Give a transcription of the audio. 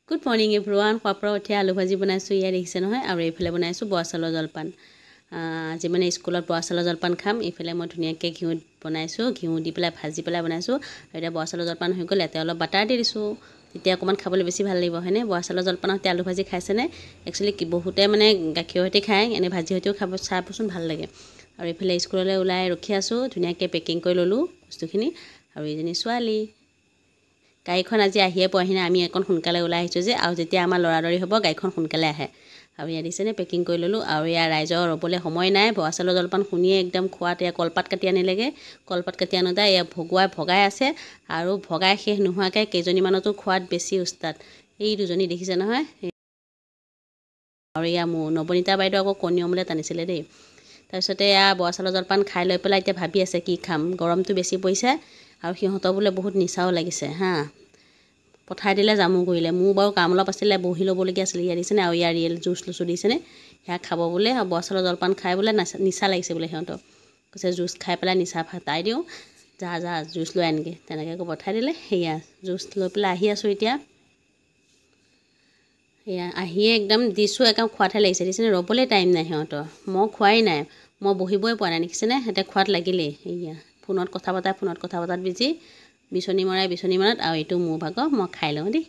Good morning everyone. খোৱাৰ পৰা উঠি আলু ভাজি বনাইছোঁ, ইয়াত দেখিছে নহয়। আৰু এইফালে বনাইছোঁ বৰা চাউলৰ জলপান। আজি মানে স্কুলত বৰা চাউলৰ জলপান খাম। এইফালে মই ধুনীয়াকৈ ঘিউত বনাইছোঁ, ঘিউ দি পেলাই ভাজি পেলাই বনাইছোঁ। আৰু এতিয়া বৰা চাউলৰ জলপান হৈ গ'ল, ইয়াতে অলপ বাটাৰ দি দিছোঁ, তেতিয়া অকণমান খাবলৈ বেছি ভাল লাগিব, হয়নে? বৰা চাউলৰ জলপানৰ সৈতে আলু ভাজি খাইছেনে? একচুৱেলি বহুতে মানে গাখীৰৰ সৈতে খায়, এনেই ভাজি সৈতেও খাব, চাবচোন ভাল লাগে। আৰু এইফালে স্কুললৈ ওলাই ৰখি আছোঁ, ধুনীয়াকৈ পেকিং কৰি ল'লোঁ বস্তুখিনি। আৰু এইজনী ছোৱালী গাড়ীখন আজি আহিয়ে পোৱাহি নাই, আমি অকণ সোনকালে ওলাই আহিছোঁ যে, আৰু যেতিয়া আমাৰ লৰালৰি হ'ব গাড়ীখন সোনকালে আহে। আৰু ইয়াত দিছেনে পেকিং কৰি ল'লোঁ। আৰু ইয়াৰ ৰাইজৰ ৰ'বলৈ সময় নাই, বৰা চাউলৰ জলপান শুনিয়ে একদম খোৱাত এয়া কলপাত কাটি আনিলেগৈ। কলপাত কাটি আনোতে এয়া ভগাই আছে, আৰু ভগাই শেষ নোহোৱাকৈ কেইজনীমানতো খোৱাত বেছি উস্তাদ। এই দুজনী দেখিছে নহয়। আৰু এয়া মোৰ নৱনীতা বাইদেউ আকৌ কণী অমলেট আনিছিলে দেই। তাৰপিছতে এয়া বৰা চাউলৰ জলপান খাই লৈ পেলাই এতিয়া ভাবি আছে কি খাম, গৰমটো বেছি পৰিছে। আৰু সিহঁতৰ বোলে বহুত নিচাও লাগিছে হা, পঠাই দিলে জামু কৰিলে। মোৰ বাৰু কাম অলপ আছিলে, বহি ল'বলগীয়া আছিলে। ইয়াত দিছেনে, আৰু ইয়াৰ ৰিয়েল জুচ লুচু দিছেনে, সেয়া খাব বোলে। আৰু বৰা চাউলৰ জলপান খাই বোলে নিচা লাগিছে বোলে সিহঁতৰ। কৈছে জুচ খাই পেলাই নিচা ফাটাই দিওঁ, যা জুচ লৈ আনগৈ, তেনেকৈ আকৌ পঠাই দিলে। সেয়া জুচ লৈ পেলাই আহি আছোঁ এতিয়া। সেয়া আহিয়ে একদম দিছোঁ, একদম খোৱাতহে লাগিছে দিছেনে, ৰ'বলৈ টাইম নাই সিহঁতৰ। মই খোৱাই নাই, মই বহিবই পৰা নাই দেখিছেনে, সিহঁতে খোৱাত লাগিলেই। সেয়া ফোনত কথা পতাত বিজি, বিচনী মৰাত। আৰু এইটো মোৰ ভাগৰ, মই খাই লওঁ দেই।